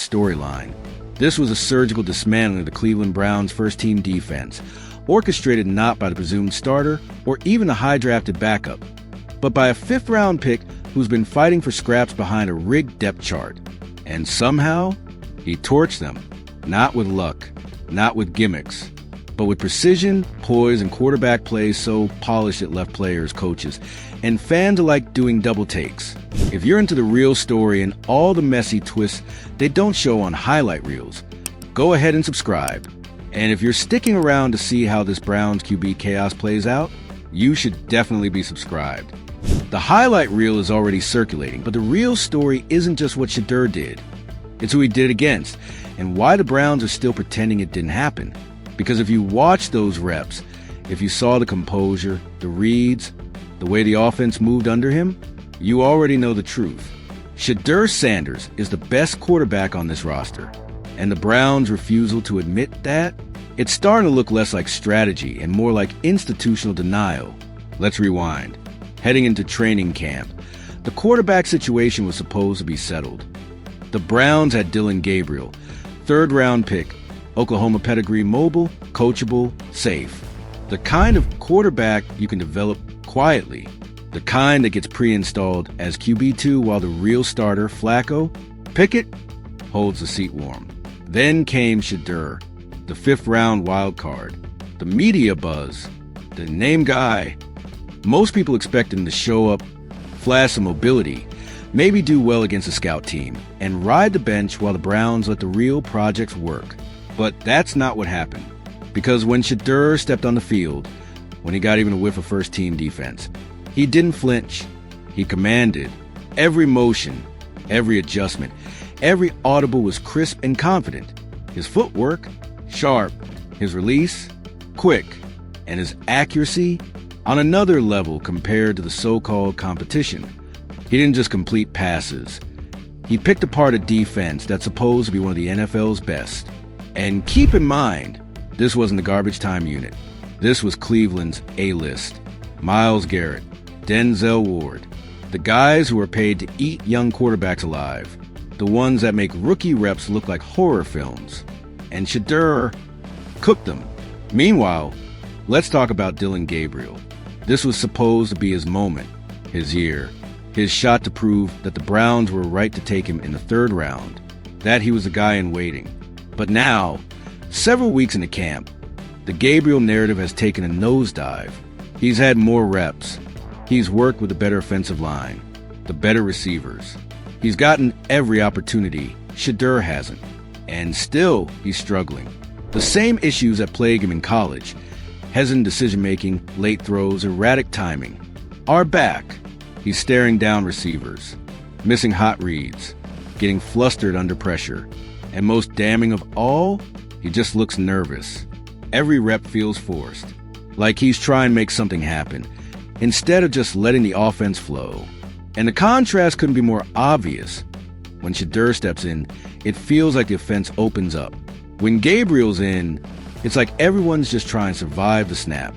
storyline. This was a surgical dismantling of the Cleveland Browns' first-team defense, orchestrated not by the presumed starter or even a high-drafted backup, but by a fifth-round pick who's been fighting for scraps behind a rigged depth chart. And somehow, he torched them, not with luck, not with gimmicks, but with precision, poise, and quarterback plays so polished it left players, coaches, and fans alike doing double takes. If you're into the real story and all the messy twists they don't show on highlight reels, go ahead and subscribe. And if you're sticking around to see how this Browns QB chaos plays out, you should definitely be subscribed. The highlight reel is already circulating, but the real story isn't just what Shedeur did. It's who he did it against, and why the Browns are still pretending it didn't happen. Because if you watch those reps, if you saw the composure, the reads, the way the offense moved under him, you already know the truth. Shedeur Sanders is the best quarterback on this roster, and the Browns' refusal to admit that, it's starting to look less like strategy and more like institutional denial. Let's rewind. Heading into training camp, the quarterback situation was supposed to be settled. The Browns had Dillon Gabriel, third-round pick, Oklahoma pedigree, mobile, coachable, safe. The kind of quarterback you can develop quietly. The kind that gets pre-installed as QB2 while the real starter, Flacco, Pickett, holds the seat warm. Then came Shedeur, the fifth-round wild card, the media buzz, the name guy. Most people expect him to show up, flash some mobility, maybe do well against a scout team, and ride the bench while the Browns let the real projects work. But that's not what happened. Because when Shedeur stepped on the field, when he got even a whiff of first-team defense, he didn't flinch. He commanded. Every motion, every adjustment, every audible was crisp and confident. His footwork, sharp. His release, quick. And his accuracy, on another level compared to the so-called competition. He didn't just complete passes. He picked apart a defense that's supposed to be one of the NFL's best. And keep in mind, this wasn't the garbage time unit. This was Cleveland's A-list. Myles Garrett, Denzel Ward, the guys who are paid to eat young quarterbacks alive, the ones that make rookie reps look like horror films. And Shedeur cooked them. Meanwhile, let's talk about Dillon Gabriel. This was supposed to be his moment, his year, his shot to prove that the Browns were right to take him in the third round, that he was a guy in waiting. But now, several weeks into camp, the Gabriel narrative has taken a nosedive. He's had more reps. He's worked with a better offensive line, the better receivers. He's gotten every opportunity. Shedeur hasn't. And still, he's struggling. The same issues that plague him in college, hesitant decision-making, late throws, erratic timing, are back. He's staring down receivers, missing hot reads, getting flustered under pressure. And most damning of all, he just looks nervous. Every rep feels forced, like he's trying to make something happen, instead of just letting the offense flow. And the contrast couldn't be more obvious. When Shedeur steps in, it feels like the offense opens up. When Gabriel's in, it's like everyone's just trying to survive the snap.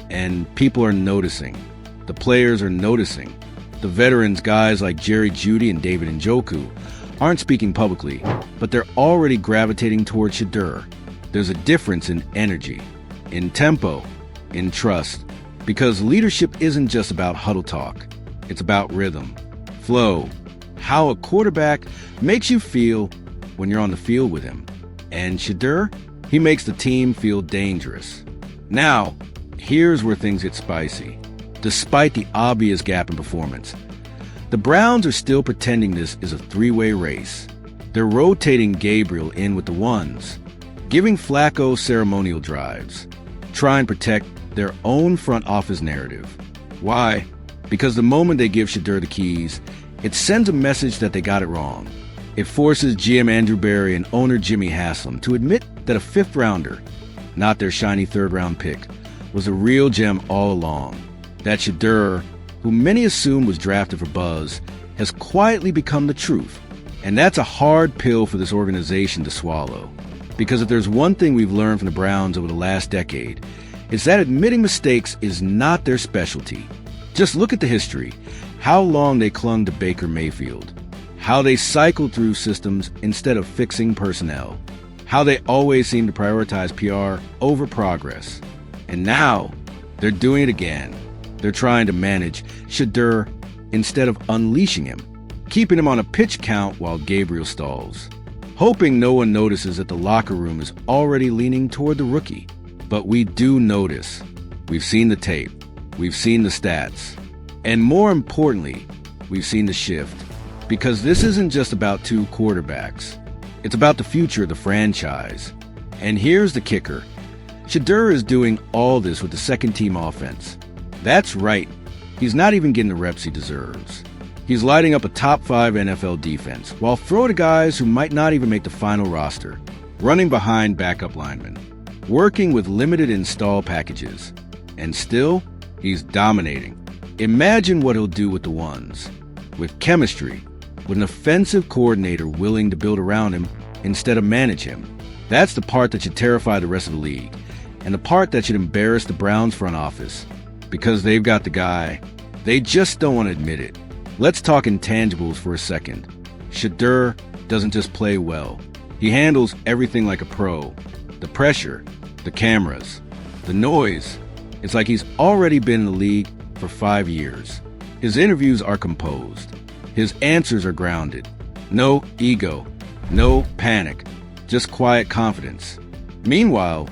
And people are noticing. The players are noticing. The veterans, guys like Jerry Jeudy and David Njoku, aren't speaking publicly, but they're already gravitating towards Shedeur. There's a difference in energy, in tempo, in trust, because leadership isn't just about huddle talk. It's about rhythm, flow, how a quarterback makes you feel when you're on the field with him. And Shedeur, he makes the team feel dangerous. Now, here's where things get spicy. Despite the obvious gap in performance, the Browns are still pretending this is a three-way race. They're rotating Gabriel in with the ones, giving Flacco ceremonial drives, trying to protect their own front office narrative. Why? Because the moment they give Shedeur the keys, it sends a message that they got it wrong. It forces GM Andrew Berry and owner Jimmy Haslam to admit that a fifth-rounder, not their shiny third-round pick, was a real gem all along. That Shedeur, who many assumed was drafted for buzz, has quietly become the truth. And that's a hard pill for this organization to swallow. Because if there's one thing we've learned from the Browns over the last decade, it's that admitting mistakes is not their specialty. Just look at the history. How long they clung to Baker Mayfield. how they cycle through systems instead of fixing personnel, how they always seem to prioritize PR over progress. And now, they're doing it again. They're trying to manage Shedeur instead of unleashing him, keeping him on a pitch count while Gabriel stalls, hoping no one notices that the locker room is already leaning toward the rookie. But we do notice. We've seen the tape. We've seen the stats. And more importantly, we've seen the shift. Because this isn't just about two quarterbacks. It's about the future of the franchise. And here's the kicker. Shedeur is doing all this with the second-team offense. That's right. He's not even getting the reps he deserves. He's lighting up a top-5 NFL defense while throwing to guys who might not even make the final roster, running behind backup linemen, working with limited install packages. And still, he's dominating. Imagine what he'll do with the ones. With chemistry, with an offensive coordinator willing to build around him instead of manage him. That's the part that should terrify the rest of the league, and the part that should embarrass the Browns front office, because they've got the guy. They just don't want to admit it. Let's talk intangibles for a second. Shedeur doesn't just play well. He handles everything like a pro. The pressure, the cameras, the noise. It's like he's already been in the league for 5 years. His interviews are composed. His answers are grounded. No ego, no panic, just quiet confidence. Meanwhile,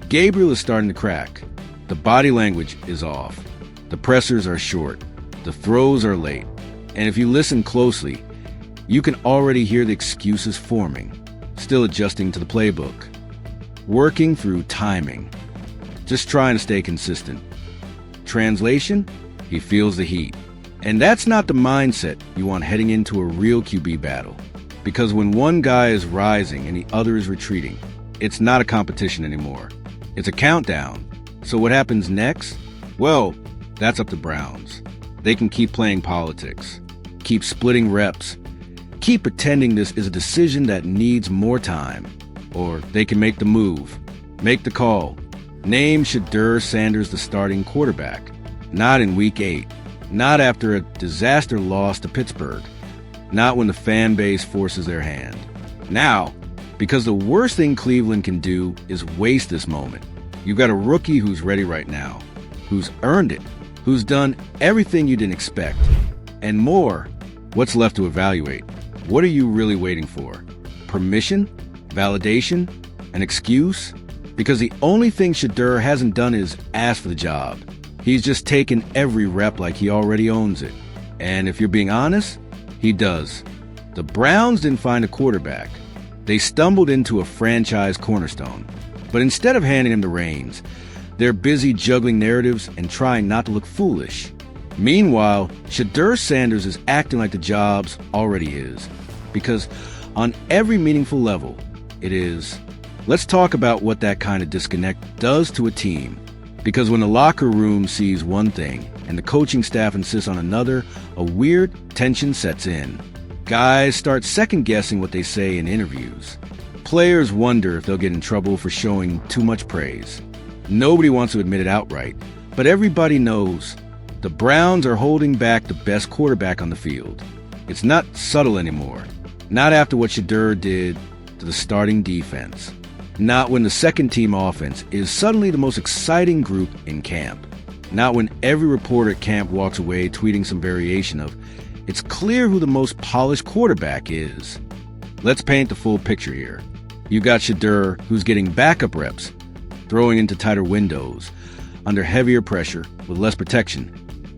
Gabriel is starting to crack. The body language is off. The pressers are short. The throws are late. And if you listen closely, you can already hear the excuses forming, still adjusting to the playbook, working through timing, just trying to stay consistent. Translation? He feels the heat. And that's not the mindset you want heading into a real QB battle. Because when one guy is rising and the other is retreating, it's not a competition anymore. It's a countdown. So what happens next? Well, that's up to Browns. They can keep playing politics, keep splitting reps, keep pretending this is a decision that needs more time. Or they can make the move, make the call, name Shedeur Sanders the starting quarterback. Not in Week 8, not after a disaster loss to Pittsburgh, not when the fan base forces their hand. Now, because the worst thing Cleveland can do is waste this moment. You've got a rookie who's ready right now, who's earned it, who's done everything you didn't expect. And more, what's left to evaluate? What are you really waiting for? Permission? Validation? An excuse? Because the only thing Shedeur hasn't done is ask for the job. He's just taken every rep like he already owns it. And if you're being honest, he does. The Browns didn't find a quarterback. They stumbled into a franchise cornerstone. But instead of handing him the reins, they're busy juggling narratives and trying not to look foolish. Meanwhile, Shedeur Sanders is acting like the job's already his. Because on every meaningful level, it is. Let's talk about what that kind of disconnect does to a team. Because when the locker room sees one thing and the coaching staff insists on another, a weird tension sets in. Guys start second-guessing what they say in interviews. Players wonder if they'll get in trouble for showing too much praise. Nobody wants to admit it outright, but everybody knows the Browns are holding back the best quarterback on the field. It's not subtle anymore. Not after what Shedeur did to the starting defense. Not when the second-team offense is suddenly the most exciting group in camp. Not when every reporter at camp walks away tweeting some variation of, "It's clear who the most polished quarterback is." Let's paint the full picture here. You got Shedeur, who's getting backup reps, throwing into tighter windows, under heavier pressure, with less protection,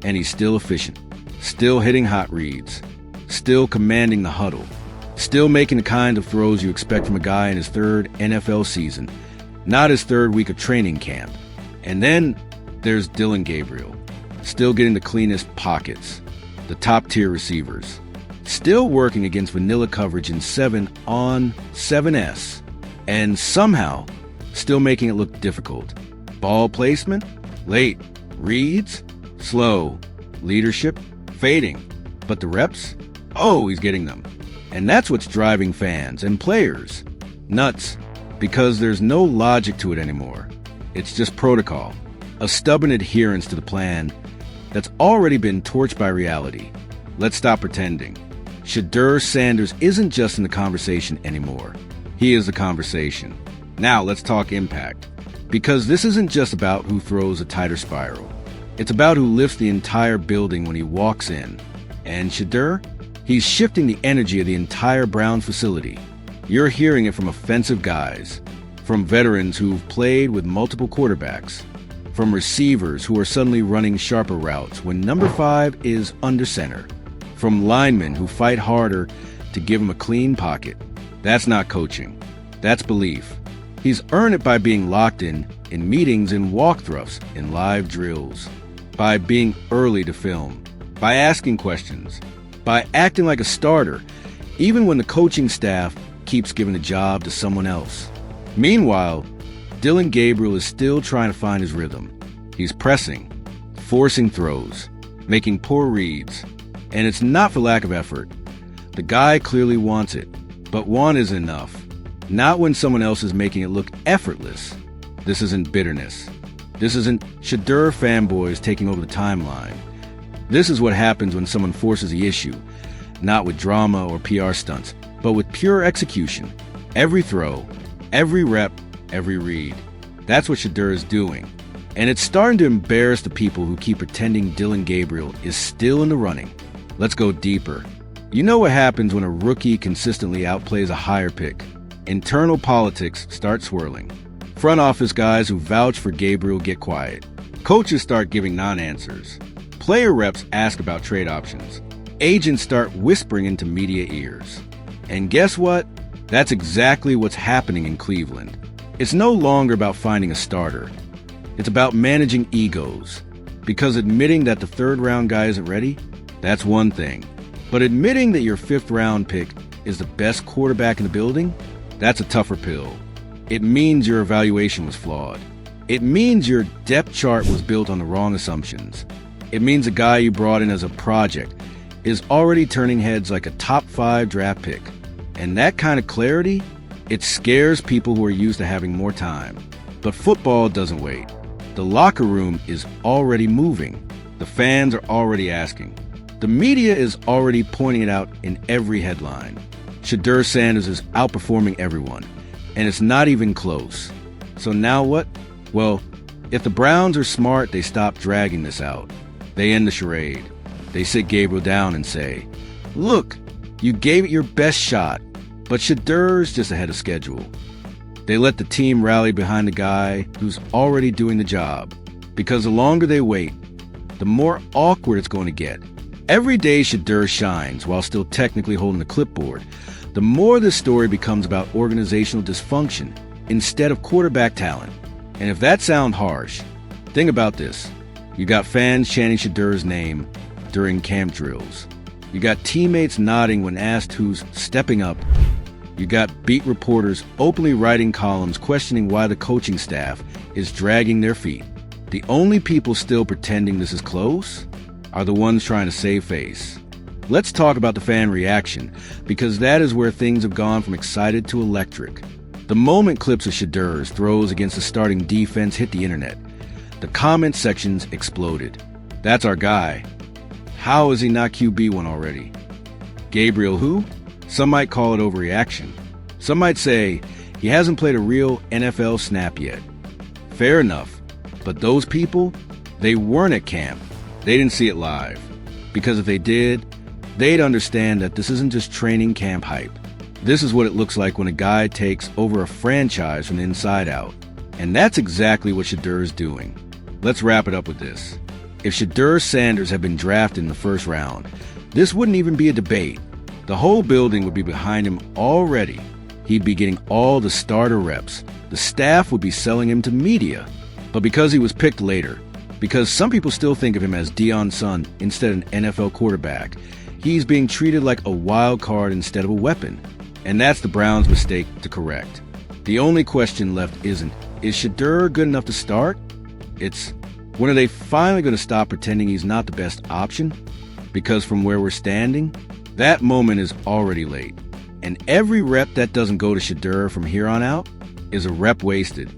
and he's still efficient, still hitting hot reads, still commanding the huddle, still making the kind of throws you expect from a guy in his third NFL season, not his third week of training camp. And then there's Dillon Gabriel, still getting the cleanest pockets, the top-tier receivers, still working against vanilla coverage in 7 on 7S, and somehow still making it look difficult. Ball placement? Late. Reads? Slow. Leadership? Fading. But the reps? Oh, he's getting them. And that's what's driving fans and players nuts, because there's no logic to it anymore. It's just protocol, a stubborn adherence to the plan that's already been torched by reality. Let's stop pretending. Shedeur Sanders isn't just in the conversation anymore. He is the conversation. Now let's talk impact. Because this isn't just about who throws a tighter spiral. It's about who lifts the entire building when he walks in. And Shedeur? He's shifting the energy of the entire Browns facility. You're hearing it from offensive guys, from veterans who've played with multiple quarterbacks, from receivers who are suddenly running sharper routes when number 5 is under center, from linemen who fight harder to give him a clean pocket. That's not coaching. That's belief. He's earned it by being locked in meetings, in walkthroughs, in live drills, by being early to film, by asking questions, by acting like a starter, even when the coaching staff keeps giving the job to someone else. Meanwhile, Dillon Gabriel is still trying to find his rhythm. He's pressing, forcing throws, making poor reads, and it's not for lack of effort. The guy clearly wants it, but want isn't enough. Not when someone else is making it look effortless. This isn't bitterness. This isn't Shedeur fanboys taking over the timeline. This is what happens when someone forces the issue, not with drama or PR stunts, but with pure execution. Every throw, every rep, every read. That's what Shedeur is doing. And it's starting to embarrass the people who keep pretending Dillon Gabriel is still in the running. Let's go deeper. You know what happens when a rookie consistently outplays a higher pick? Internal politics start swirling. Front office guys who vouch for Gabriel get quiet. Coaches start giving non-answers. Player reps ask about trade options. Agents start whispering into media ears. And guess what? That's exactly what's happening in Cleveland. It's no longer about finding a starter. It's about managing egos. Because admitting that the third-round guy isn't ready, that's one thing. But admitting that your fifth-round pick is the best quarterback in the building, that's a tougher pill. It means your evaluation was flawed. It means your depth chart was built on the wrong assumptions. It means the guy you brought in as a project is already turning heads like a top 5 draft pick. And that kind of clarity, it scares people who are used to having more time. But football doesn't wait. The locker room is already moving. The fans are already asking. The media is already pointing it out in every headline. Shedeur Sanders is outperforming everyone, and it's not even close. So now what? Well, if the Browns are smart, they stop dragging this out. They end the charade. They sit Gabriel down and say, "Look, you gave it your best shot, but Shedeur's just ahead of schedule." They let the team rally behind the guy who's already doing the job, because the longer they wait, the more awkward it's going to get. Every day Shedeur shines while still technically holding the clipboard, the more this story becomes about organizational dysfunction instead of quarterback talent. And if that sounds harsh, think about this. You got fans chanting Shedeur's name during camp drills. You got teammates nodding when asked who's stepping up. You got beat reporters openly writing columns questioning why the coaching staff is dragging their feet. The only people still pretending this is close are the ones trying to save face. Let's talk about the fan reaction, because that is where things have gone from excited to electric. The moment clips of Shedeur's throws against the starting defense hit the internet, the comment sections exploded. That's our guy. How is he not QB1 already? Gabriel who? Some might call it overreaction. Some might say he hasn't played a real NFL snap yet. Fair enough. But those people, they weren't at camp. They didn't see it live. Because if they did, they'd understand that this isn't just training camp hype. This is what it looks like when a guy takes over a franchise from the inside out. And that's exactly what Shedeur is doing. Let's wrap it up with this. If Shedeur Sanders had been drafted in the first round, this wouldn't even be a debate. The whole building would be behind him already. He'd be getting all the starter reps. The staff would be selling him to media. But because he was picked later, because some people still think of him as Deion's son instead of an NFL quarterback, he's being treated like a wild card instead of a weapon. And that's the Browns' mistake to correct. The only question left isn't, is Shedeur good enough to start? It's, when are they finally going to stop pretending he's not the best option? Because from where we're standing, that moment is already late. And every rep that doesn't go to Shedeur from here on out is a rep wasted.